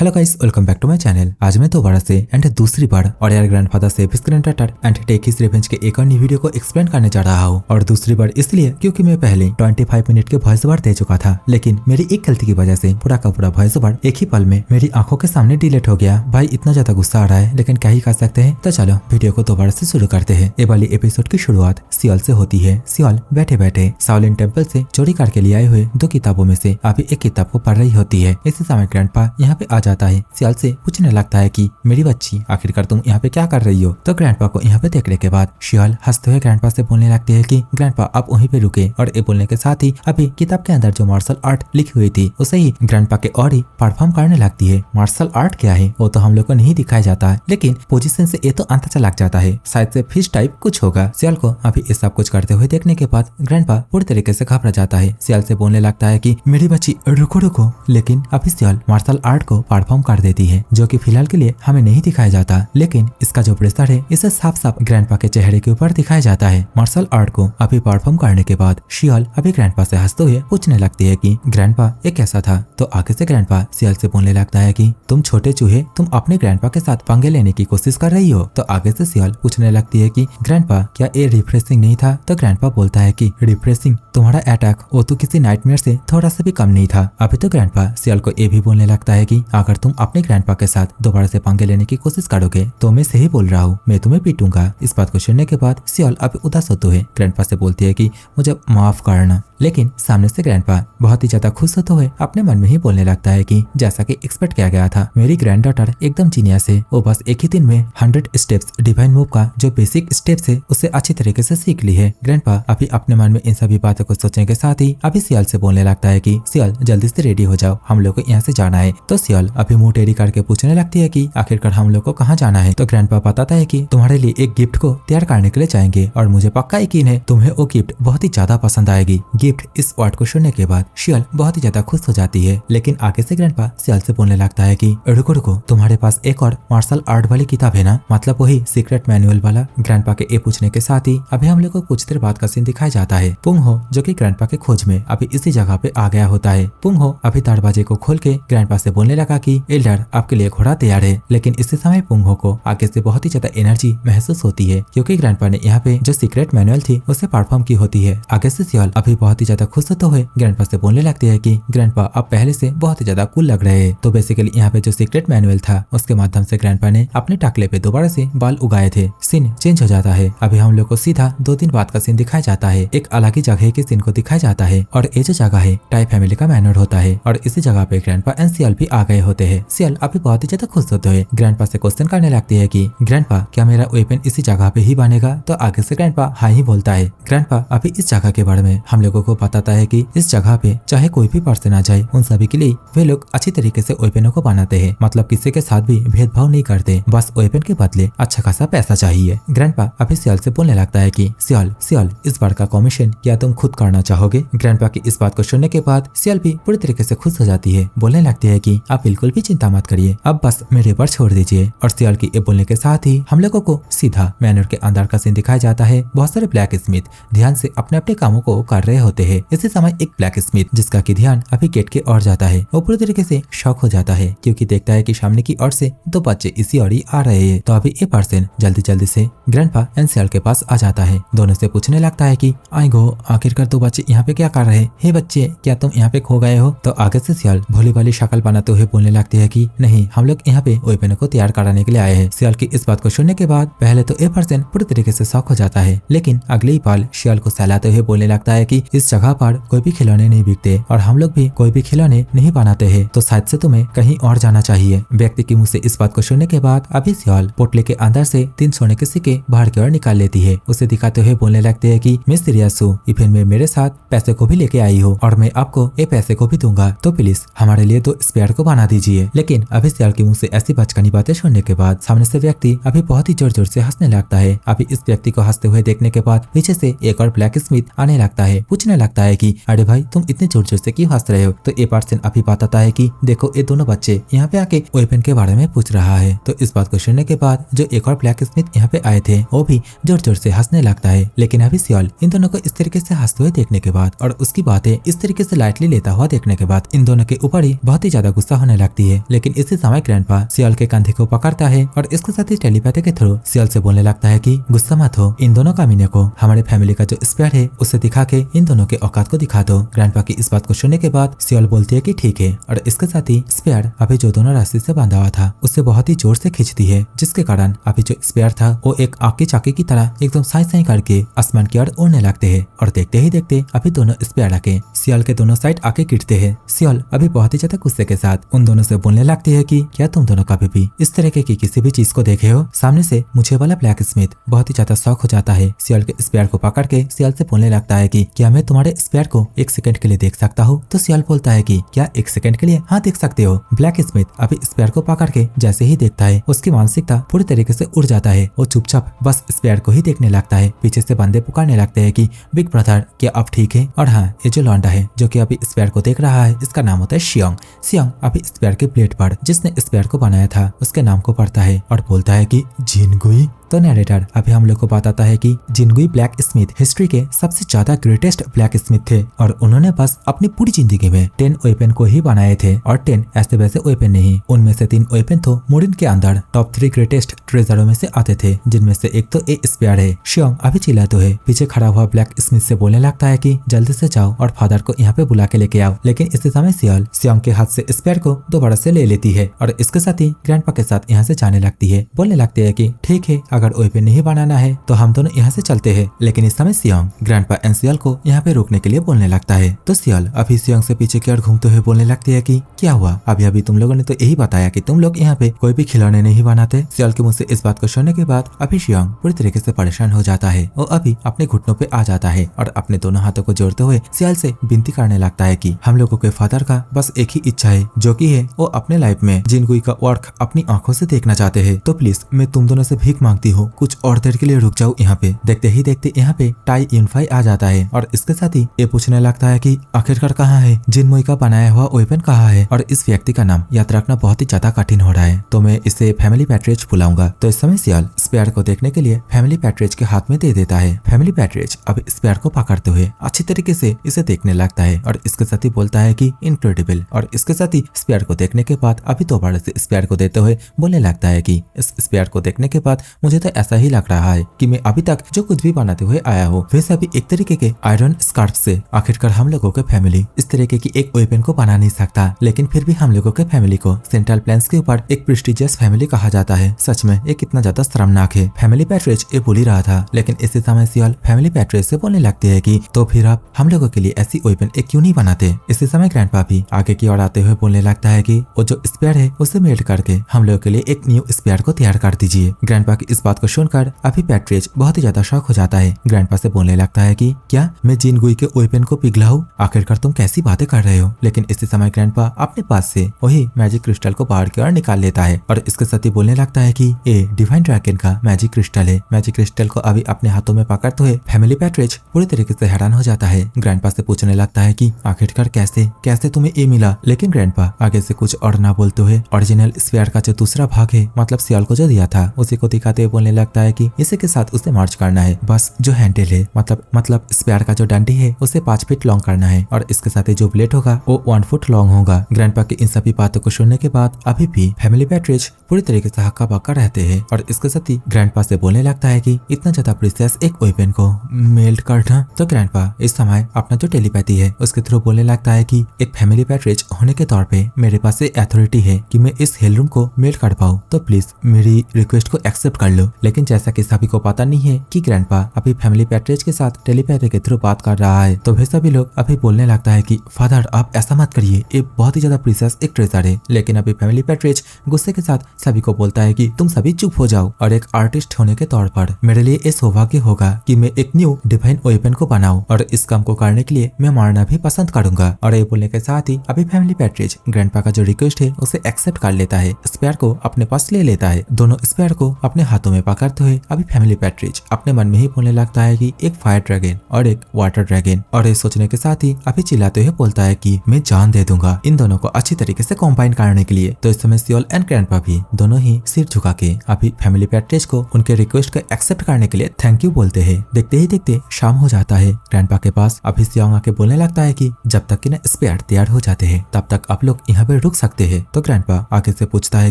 Hello guys, welcome back to my channel. आज मैं दोबारा से एंड दूसरी बार और यार ग्रैंडफादर से screen and take his revenge के एक और न्यू वीडियो को एक्सप्लेन करने जा रहा हूँ। और दूसरी बार इसलिए क्योंकि मैं पहले 25 मिनट के वॉइस ओवर दे चुका था, लेकिन मेरी एक गलती की वजह से पूरा का पूरा वॉइस ओवर एक ही पल में मेरी आंखों के सामने डिलीट हो गया। भाई इतना ज्यादा गुस्सा आ रहा है, लेकिन क्या ही कर सकते हैं। तो चलो वीडियो को दोबारा से शुरू करते हैं। ये वाली एपिसोड की शुरुआत सियल से होती है। सियल बैठे बैठे शाओलिन टेम्पल से चोरी करके लिए आए हुए 2 किताबों में से अभी एक किताब को पढ़ रही होती है। इसी समय ग्रैंडपा यहाँ पे आ जाता है। सियल से पूछने लगता है कि मेरी बच्ची, आखिरकार तुम यहाँ पे क्या कर रही हो। तो ग्रैंडपा को यहाँ पे देखने के बाद सियल हंसते हुए ग्रैंडपा से बोलने लगती है कि ग्रैंडपा आप वहीं पे रुके। और ये बोलने के साथ ही अभी किताब के अंदर जो मार्शल आर्ट लिखी हुई थी उसे ही ग्रैंडपा के और ही परफॉर्म करने लगती है। मार्शल आर्ट क्या है वो तो हम लोग को नहीं दिखाया जाता है, लेकिन पोजीशन से ये तो अंदाजा लग जाता है, शायद से फिश टाइप कुछ होगा। सियल को अभी ये सब कुछ करते हुए देखने के बाद ग्रैंडपा पूरी तरीके से घबरा जाता है। सियल से बोलने लगता है कि मेरी बच्ची रुको रुको, लेकिन अभी सियल मार्शल आर्ट को परफॉर्म कर देती है, जो कि फिलहाल के लिए हमें नहीं दिखाया जाता, लेकिन इसका जो प्रेशर है इसे साफ साफ ग्रैंडपा के चेहरे के ऊपर दिखाया जाता है। मार्शल आर्ट को अभी परफॉर्म करने के बाद सियल अभी ग्रैंडपा से हंसते हुए पूछने लगती है कि ग्रैंडपा ये कैसा था। तो आगे से ग्रैंडपा सियल से बोलने लगता है कि तुम छोटे चूहे, तुम अपने ग्रैंडपा के साथ पंगे लेने की कोशिश कर रही हो। तो आगे से सियल पूछने लगती है कि ग्रैंडपा क्या ये रिफ्रेशिंग नहीं था। तो ग्रैंडपा बोलता है कि रिफ्रेशिंग, तुम्हारा अटैक वो तो किसी नाइटमेयर से थोड़ा सा भी कम नहीं था। अभी तो ग्रैंडपा सियल को ये भी बोलने लगता है कि अगर तुम अपने ग्रैंडपा के साथ दोबारा से पंगे लेने की कोशिश करोगे तो मैं सही बोल रहा हूँ, मैं तुम्हें पीटूंगा। इस बात को सुनने के बाद सियल अभी उदास होते हुए ग्रैंडपा से बोलती है कि मुझे माफ करना, लेकिन सामने से ग्रैंडपा बहुत ही ज्यादा खुश होते हुए अपने मन में ही बोलने लगता है कि जैसा कि एक्सपेक्ट किया गया था, मेरी ग्रैंड डॉटर एकदम जीनियस है। वो बस एक ही दिन में 100 स्टेप्स डिवाइन मूव का जो बेसिक स्टेप्स है उसे अच्छी तरीके से सीख ली है। ग्रैंडपा अभी अपने मन में इन सभी बातों को सोचने के साथ ही अभी सियल से बोलने लगता है कि सियल जल्दी से रेडी हो जाओ, हम लोग को यहाँ से जाना है। तो सियल अभी मुंह टेढ़ी करके पूछने लगती है कि आखिरकार हम लोग को कहाँ जाना है। तो ग्रैंडपा बताता है कि तुम्हारे लिए एक गिफ्ट को तैयार करने के लिए जाएंगे, और मुझे पक्का यकीन है तुम्हें वो गिफ्ट बहुत ही ज्यादा पसंद आएगी। गिफ्ट इस वर्ड को सुनने के बाद सियल बहुत ही ज्यादा खुश हो जाती है, लेकिन आगे से ग्रैंडपा सियल से बोलने लगता है कि रुको रुको, तुम्हारे पास एक और मार्शल आर्ट वाली किताब है ना, मतलब वही सीक्रेट मैनुअल वाला। ग्रैंडपा के ये पूछने के साथ ही अभी हम लोग को कुछ देर बाद का सीन दिखाया जाता है। पुंगहो जो कि ग्रैंडपा के खोज में अभी इसी जगह पे आ गया होता है। पुंगहो अभी दरवाजे को खोल के ग्रैंडपा से बोलने लगा कि एल्डर आपके लिए घोड़ा तैयार है। लेकिन इसी समय पुंगहो को आगे से बहुत ही ज्यादा एनर्जी महसूस होती है, क्योंकि ग्रैंडपा ने यहाँ पे जो सीक्रेट मैनुअल थी उसे परफॉर्म की होती है। आगे से सियल अभी बहुत ही ज्यादा खुश होते हुए ग्रैंडपा से बोलने लगती है कि ग्रैंडपा आप पहले से बहुत ही ज्यादा कूल लग रहे हैं। तो बेसिकली यहाँ पे जो सीक्रेट मैनुअल था उसके माध्यम से ग्रैंडपा ने अपने टाकले पे दोबारा से बाल उगाए थे। सीन चेंज हो जाता है। अभी हम लोग को सीधा 2 दिन बाद का सीन दिखाया जाता है। एक अलग ही जगह के सीन को दिखाया जाता है, और ये जो जगह है टाई फैमिली का मैनर होता है, और इसी जगह पे ग्रैंडपा एंड सियल भी आ गए होते हैं। सियल अभी बहुत ही ज्यादा खुश होते हुए ग्रैंडपा से क्वेश्चन करने लगती है कि ग्रैंडपा क्या मेरा वेपन इसी जगह पे ही बनेगा। तो आगे से ग्रैंडपा हाँ ही बोलता है। ग्रैंडपा अभी इस जगह के बारे में हम लोगों को बताता है कि इस जगह पे चाहे कोई भी पर्सन आ जाए, उन सभी के लिए वे लोग अच्छी तरीके से वेपनों को बनाते हैं, मतलब किसी के साथ भी भेदभाव नहीं करते, बस वेपन के बदले अच्छा खासा पैसा चाहिए। ग्रैंडपा अभी सियल से बोलने लगता है कि सियल इस बार का कमीशन क्या तुम खुद करना चाहोगे। ग्रैंडपा की इस बात को सुनने के बाद सियल भी पूरी तरीके से खुश हो जाती है। बोलने लगती है कि आप बिल्कुल भी चिंता मत करिए, अब बस मेरे पर छोड़ दीजिए। और सियल की ये बोलने के साथ ही हम लोगों को सीधा मैनर के अंदर का सीन दिखाया जाता है। बहुत सारे ब्लैक स्मिथ ध्यान से अपने अपने कामों को कर रहे होते हैं। इसी समय एक ब्लैक स्मिथ जिसका की ध्यान अभी गेट के ओर जाता है, वो पूरी तरीके से शॉक हो जाता है, क्योंकि देखता है कि सामने की ओर से 2 बच्चे इसी ओर ही आ रहे हैं। तो अभी ये पर्सन जल्दी से ग्रैंडपा एंड सियल के पास आ जाता है। दोनों से पूछने लगता है कि आई गो, आखिरकार 2 बच्चे यहाँ पे क्या कर रहे हैं। हे बच्चे, क्या तुम यहाँ पे खो गए हो। तो आगे से सियल भोली वाली शक्ल बनाते हुए बोलने लगती है कि नहीं, हम लोग यहाँ पे वेपन को तैयार कराने के लिए आए हैं। सियल की इस बात को सुनने के बाद पहले तो ये पर्सन पूरी तरीके से शॉक हो जाता है, लेकिन अगले ही पल सियल को सहलाते हुए बोलने लगता है कि इस जगह पर कोई भी खिलौने नहीं बिकते, और हम लोग भी कोई भी खिलौने नहीं बनाते हैं, तो शायद से तुम्हें कहीं और जाना चाहिए। व्यक्ति के मुंह से इस बात को सुनने के बाद अभी सियल पोटले के अंदर से 3 सोने के सिक्के बाहर की ओर निकाल लेती है। उसे दिखाते हुए बोलने लगती है कि मैं सीरियस हूँ, इवन में मेरे साथ पैसे को भी लेके आई हो, और मैं आपको ये पैसे को भी दूंगा, तो प्लीज हमारे लिए 2 स्पेयर को बना दीजिए। लेकिन अभी सियल के मुंह से ऐसी बचकानी बातें सुनने के बाद सामने से व्यक्ति अभी बहुत ही जोर जोर से हंसने लगता है। अभी इस व्यक्ति को हंसते हुए देखने के बाद पीछे से एक और ब्लैक स्मिथ आने लगता है। पूछने लगता है कि अरे भाई तुम इतने जोर जोर से क्यों हंस रहे हो। तो ये पर्सन अभी बताता है कि देखो ये दोनों बच्चे यहाँ पे आके वेपन के बारे में पूछ रहा है। तो इस बात को सुनने के बाद जो एक और ब्लैक स्मिथ यहाँ पे आए थे वो भी जोर जोर से हंसने लगता है। लेकिन अभी सियल इन दोनों को इस तरीके से हंसते हुए देखने के बाद और उसकी बातें इस तरीके से लाइटली लेता हुआ देखने के बाद इन दोनों के ऊपर ही बहुत ही ज्यादा गुस्सा होने लगता लगती है, लेकिन इसी समय ग्रैंडपा सियल के कंधे को पकड़ता है और इसके साथ ही टेलीपैथी के थ्रू सियल से बोलने लगता है कि गुस्सा मत हो, इन दोनों कामीने को हमारे फैमिली का जो स्पेयर है उसे दिखा के इन दोनों के औकात को दिखा दो। ग्रैंडपा की इस बात को सुनने के बाद सियल बोलती है कि ठीक है, और इसके साथ ही स्पेयर अभी जो दोनों रस्सी से बांधा हुआ था उससे बहुत ही जोर से खींचती है, जिसके कारण अभी जो स्पेयर था वो एक आग की चाकी की तरह एकदम साई साई करके आसमान की ओर उड़ने लगते हैं। और देखते ही देखते अभी दोनों स्पेयर आके सियल के दोनों साइड आके गिरते हैं। सियल अभी बहुत ही ज्यादा गुस्से के साथ उन दोनों से बोलने लगती है कि क्या तुम दोनों कभी भी इस तरीके की किसी भी चीज को देखे हो? सामने से मुझे वाला ब्लैक स्मिथ बहुत ही ज्यादा शौक हो जाता है। सियल के स्पेयर को पकड़ के सियल से बोलने लगता है कि क्या मैं तुम्हारे स्पेयर को 1 सेकंड के लिए देख सकता हूँ? तो सियल बोलता है कि क्या 1 सेकंड के लिए? हाँ, देख सकते हो। ब्लैक स्मिथ अभी स्पेयर को पकड़ के जैसे ही देखता है उसकी मानसिकता पूरी तरीके से उड़ जाता है। वो चुपचाप बस स्पेयर को ही देखने लगता है। पीछे से बंदे पुकारने लगते हैं कि बिग ब्रदर क्या अब ठीक है? और हाँ, ये जो लौंडा है जो कि अभी स्पेयर को देख रहा है इसका नाम होता है शियोंग। शियोंग अभी स्पेयर के प्लेट पर जिसने स्पेयर को बनाया था उसके नाम को पढ़ता है और बोलता है कि जिनगुई। तो नैरेटर अभी हम लोग को बताता है कि जिनगुई ब्लैक स्मिथ हिस्ट्री के सबसे ज्यादा ग्रेटेस्ट ब्लैक स्मिथ थे और उन्होंने बस अपनी पूरी जिंदगी में 10 वेपन को ही बनाए थे और 10 ऐसे वैसे वेपन नहीं। उनमें से 3 वेपन तो मोरिन के अंदर टॉप 3 ग्रेटेस्ट ट्रेजरों में से आते थे, जिनमें से एक तो ए स्पेयर है। शियोंग अभी चिल्लाते हुए पीछे खड़ा हुआ ब्लैक स्मिथ से बोलने लगता है कि जल्दी से जाओ और फादर को यहाँ पे बुला के लेके आओ। लेकिन इसी समय सियल शियोंग के हाथ से स्पेयर को दोबारा से ले लेती है और इसके साथ ही ग्रैंडपा के साथ यहाँ से जाने लगती है। बोलने लगती है कि ठीक है, अगर वेपन नहीं बनाना है तो हम दोनों यहाँ से चलते हैं। लेकिन इस समय शियोंग ग्रैंडपा एंड सियल को यहाँ पे रोकने के लिए बोलने लगता है। तो सियल अभी शियोंग से पीछे की ओर घूमते हुए बोलने लगती है कि क्या हुआ? अभी अभी तुम लोगों ने तो यही बताया कि तुम लोग यहाँ पे कोई भी खिलौने नहीं बनाते। सियल के मुंह से इस बात को सुनने के बाद अभी शियोंग पूरी तरीके से परेशान हो जाता है। वो अभी अपने घुटनों पे आ जाता है और अपने दोनों हाथों को जोड़ते हुए सियल से विनती करने लगता है कि हम लोगों के फादर का बस एक ही इच्छा है, जो कि है वो अपने लाइफ में जिनगुई का वर्क अपनी आंखों से देखना चाहते हैं। तो प्लीज मैं तुम दोनों से भीख मांगती हूँ, कुछ और देर के लिए रुक जाओ यहाँ पे। देखते ही देखते यहाँ पे टाई यूनफाई आ जाता है और इसके साथ ही ये पूछने लगता है कि आखिरकार कहाँ है जिनमुई का बनाया हुआ वेपन कहाँ है? और इस व्यक्ति का नाम याद रखना बहुत ही ज्यादा कठिन हो रहा है, तो मैं इसे फैमिली पैट्रिज बुलाऊंगा। तो इस समय सियल स्पेयर को देखने के लिए फैमिली पैट्रिज के हाथ में दे देता है। फैमिली पैट्रिज अब स्पेयर को पकड़ते हुए अच्छी तरीके से इसे देखने लगता है और इसके साथ ही बोलता है कि इनक्रेडिबल। और इसके साथ ही स्पेयर को देखने के बाद अभी दोबारा से स्पेयर को देते हुए बोलने लगता है कि इस स्पेयर को देखने के बाद मुझे तो ऐसा ही लग रहा है कि मैं अभी तक जो कुछ भी बनाते हुए आया हूँ वैसे अभी एक तरीके के आयरन स्कार्फ से आखिरकार हम लोगों के फैमिली इस तरीके की एक वेपन को बना नहीं सकता, लेकिन फिर भी हम लोगों के फैमिली को सेंट्रल प्लेन्स के ऊपर एक प्रेस्टिजियस फैमिली कहा जाता है। सच में ये कितना ज्यादा शर्मनाक है। फैमिली पैट्रिज ये बोल ही रहा था, लेकिन इसी समय सियल फैमिली पैट्रिज से बोलने लगती है कि तो फिर आप हम लोगों के लिए ऐसी वेपन एक क्यों नहीं बनाते? इसी समय ग्रैंडपा भी आगे की ओर आते हुए बोलने लगता है कि वो जो स्पेयर है उसे मेल्ट करके हम लोगों के लिए एक न्यू स्पेयर को तैयार कर दीजिए। ग्रैंडपा की इस बात को सुनकर अभी पैट्रिज बहुत ही ज्यादा शौक हो जाता है। ग्रैंडपा से बोलने लगता है कि क्या मैं जिनगुई के वेपन को पिघलाऊं? आखिरकार तुम कैसी बातें कर रहे हो? लेकिन इसी समय ग्रैंडपा अपने पास से वही मैजिक क्रिस्टल को बाहर की ओर निकाल लेता है और इसके साथ ही बोलने लगता है कि ये डिवाइन ड्रैगन का मैजिक क्रिस्टल है। मैजिक क्रिस्टल को अभी अपने हाथों में पकड़ते हुए फैमिली पैट्रिज पूरी तरीके से हैरान हो जाता है। ग्रैंडपा से पूछने लगता है कि आखिरकार कैसे कैसे तुम्हें ये मिला? लेकिन ग्रैंडपा आगे से कुछ और ना बोलते हुए ओरिजिनल स्पेयर का जो दूसरा भाग है, मतलब सियल को जो दिया था, उसी को दिखाते हुए बोलने लगता है कि इसी के साथ उसे मर्ज करना है। बस जो हैंडल है मतलब स्पेयर का जो डंडी है उसे 5 फीट लॉन्ग करना है और इसके साथ ही जो ब्लेड होगा वो 1 फुट लॉन्ग होगा। ग्रैंडपा की इन सभी बातों को सुनने के बाद अभी भी फैमिली पैट्रिज पूरी तरीके से हक्का बक्का रहते हैं और इसके साथ ही ग्रैंडपा से बोलने लगता है कि इतना ज्यादा प्रीसियस एक वेपन को मेल्ट करना। तो ग्रैंडपा इस समय अपना जो टेलीपैथी है उसके थ्रू बोलने लगता है कि एक फैमिली पैट्रिज होने के तौर पे मेरे पास अथॉरिटी है कि मैं इस हेल रूम को मेल्ट कर पाऊँ, तो प्लीज मेरी रिक्वेस्ट को एक्सेप्ट कर लो। लेकिन जैसा कि सभी को पता नहीं है कि ग्रैंडपा अभी फैमिली पैट्रिज के साथ टेलीपैथी के थ्रू बात कर रहा है, तो वे सभी लोग अभी बोलने लगता है कि फादर आप ऐसा मत करिए, ये बहुत ही ज्यादा प्रीसियस एक ट्रेजर है। लेकिन अभी फैमिली पैट्रिज गुस्से के साथ सभी को बोलता है कि तुम सभी चुप हो जाओ और एक आर्टिस्ट होने के तौर पर मेरे लिए ये सौभाग्य होगा कि मैं एक न्यू डिवाइन वेपन को बनाऊं और इस काम को करने के लिए मैं मारना भी पसंद करूंगा। और ये बोलने के साथ ही अभी फैमिली पैट्रिज ग्रैंडपा का जो रिक्वेस्ट है उसे एक्सेप्ट कर लेता है, स्पेयर को अपने पास ले लेता है, दोनों स्पेयर को अपने हाथों तुम्हें पकड़ते हुए अभी फैमिली पैट्रिज अपने मन में ही बोलने लगता है कि एक फायर ड्रैगन और एक वाटर ड्रैगन, और ये सोचने के साथ ही अभी चिल्लाते हुए बोलता है कि मैं जान दे दूंगा इन दोनों को अच्छी तरीके से कंबाइन करने के लिए। तो इस समय सियोल एंड ग्रैंडपा भी दोनों ही सिर झुका के अभी फैमिली पैट्रिज को उनके रिक्वेस्ट को एक्सेप्ट करने के लिए थैंक यू बोलते हैं। देखते ही देखते शाम हो जाता है। ग्रैंडपा के पास अभी सियोंग आके बोलने लगता है कि जब तक कि ना स्पेयर तैयार हो जाते हैं तब तक आप लोग यहाँ पे रुक सकते हैं। तो ग्रैंडपा आगे से पूछता है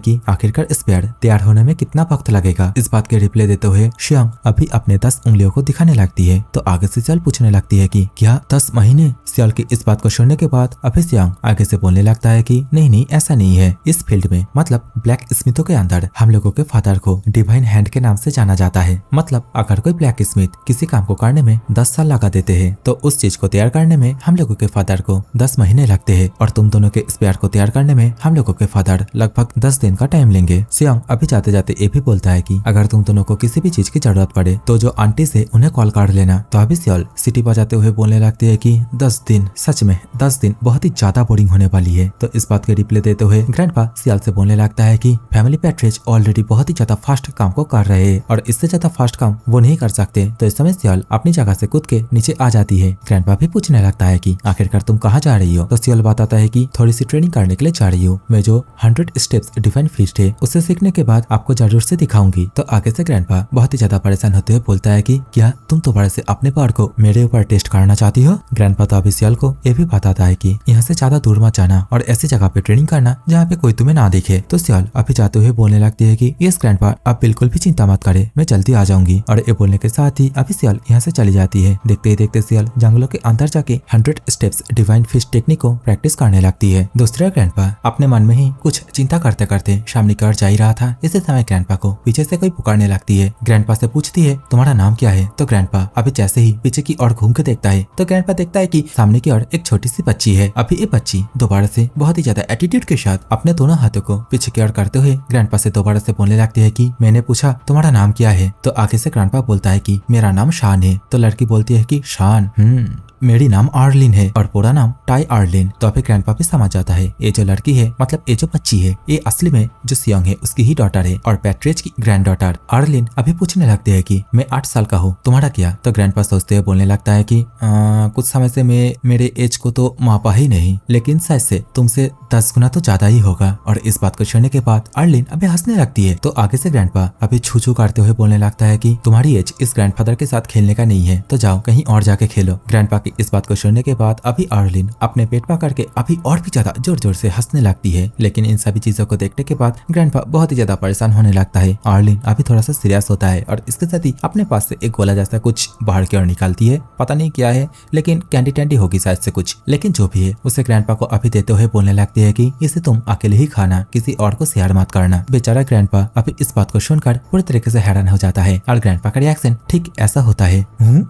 कि आखिरकार स्पेयर तैयार होने में कितना वक्त लगेगा। इस बात के रिप्लाई देते हुए सियोंग अभी अपने 10 उंगलियों को दिखाने लगती है। तो आगे से सियोल पूछने लगती है कि क्या 10 महीने। सियोल की इस बात को सुनने के बाद अभी सियोंग आगे से बोलने लगता है कि नहीं ऐसा नहीं है। इस फील्ड में मतलब ब्लैक स्मिथों के अंदर हम लोगों के फादर को डिवाइन हैंड के नाम से जाना जाता है। मतलब अगर कोई ब्लैक स्मिथ किसी काम को करने में 10 साल लगा देते हैं तो उस चीज को तैयार करने में हम लोगों के फादर को 10 महीने लगते हैं, और तुम दोनों के स्पेयर को तैयार करने में हम लोगों के फादर लगभग 10 दिन का टाइम लेंगे। सियोंग अभी जाते जाते ये भी बोलता है कि अगर तुम दोनों को किसी भी चीज की जरूरत पड़े तो जो आंटी से उन्हें कॉल कर लेना। तो अभी सियोल सिटी बजाते हुए बोलने लगती है कि 10 दिन, सच में 10 दिन बहुत ही ज्यादा बोरिंग होने वाली है। तो इस बात के रिप्लाई देते हुए ग्रैंडपा सियोल से बोलने लगता है कि फैमिली पैट्रिज ऑलरेडी बहुत ही ज्यादा फास्ट काम को कर रहे हैं और इससे ज्यादा फास्ट काम वो नहीं कर सकते। तो इस समय सियोल अपनी जगह से कूद के नीचे आ जाती है। ग्रैंडपा भी पूछने लगता है कि आखिरकार तुम कहाँ जा रही हो। तो सियोल बताता है कि थोड़ी सी ट्रेनिंग करने के लिए जा रही हूँ। मैं जो 100 स्टेप्स डिवाइन फीस्ट है उसे सीखने के बाद आपको जरूर से दिखाऊंगी। तो आगे से ग्रैंडपा बहुत ही ज्यादा परेशान होते हुए बोलता है कि क्या तुम दोबारा से अपने पावर को मेरे ऊपर टेस्ट करना चाहती हो। ग्रैंडपा तो अभी सियोल को ये भी बताता है कि यहाँ से ज्यादा दूर मत जाना और ऐसी जगह पे ट्रेनिंग करना जहाँ पे कोई तुम्हें ना देखे। तो सियोल अभी जाते हुए बोलने लगती है कि यस ग्रैंडपा, आप बिल्कुल भी चिंता मत करे, मैं जल्दी आ जाऊंगी। और ये बोलने के साथ ही अभी सियोल यहाँ से चली जाती है। देखते ही देखते सियोल जंगलों के अंदर जाके 100 स्टेप्स डिवाइन फिस्ट टेक्निक को प्रैक्टिस करने लगती है। दूसरा ग्रैंडपा अपने मन में ही कुछ चिंता करते करते सामने की ओर जा ही रहा था। इसी समय ग्रैंडपा को पीछे से कोई पुकारने लगती है। ग्रैंडपा से पूछती है तुम्हारा नाम क्या है। तो ग्रैंडपा अभी जैसे ही पीछे की ओर घूम के देखता है तो ग्रैंडपा देखता है कि सामने की ओर एक छोटी सी बच्ची है। अभी ये बच्ची दोबारा से बहुत ही ज्यादा एटीट्यूड के साथ अपने दोनों हाथों को पीछे की ओर करते हुए ग्रैंडपा से दोबारा से बोलने लगती है कि मैंने पूछा तुम्हारा नाम क्या है। तो आगे से ग्रैंडपा बोलता है कि मेरा नाम शान है। तो लड़की बोलती है कि शान, मेरी नाम आर्लिन है और पूरा नाम टाई आर्लिन। तो अभी ग्रैंडपा भी समझ जाता है ये जो लड़की है मतलब ये जो बच्ची है ये असली में जो सियोंग है उसकी ही डॉटर है और पैट्रिज की ग्रैंड डॉटर। आर्लिन अभी पूछने लगती है कि मैं 8 साल का हूँ, तुम्हारा क्या। तो ग्रैंडपा सोचते हुए बोलने लगता है कि कुछ समय से मैं मेरे एज को तो मापा ही नहीं, लेकिन शायद से तुमसे 10 गुना तो ज्यादा ही होगा। और इस बात को सुनने के बाद आर्लिन अभी हंसने लगती है। तो आगे से ग्रैंडपा अभी छू करते हुए बोलने लगता है कि तुम्हारी एज इस ग्रैंडफादर के साथ खेलने का नहीं है, तो जाओ कहीं और जाके खेलो। ग्रैंडपा की इस बात को सुनने के बाद अभी आर्लिन अपने पेट पकड़ के अभी और भी ज्यादा जोर जोर से हंसने लगती है। लेकिन इन सभी चीजों को देखने के बाद ग्रैंडपा बहुत ही ज्यादा परेशान होने लगता है। आर्लिन अभी थोड़ा सा सीरियस होता है और इसके साथ ही अपने पास से एक गोला जैसा कुछ बाहर की ओर निकालती है। पता नहीं क्या है, लेकिन कैंडी टैंडी होगी शायद से कुछ, लेकिन जो भी है उसे ग्रैंडपा को अभी देते हुए बोलने लगती है कि इसे तुम अकेले ही खाना, किसी और को शेयर मत करना। बेचारा ग्रैंडपा अभी इस बात को सुनकर पूरी तरीके से हैरान हो जाता है और ग्रैंडपा का रिएक्शन ठीक ऐसा होता है।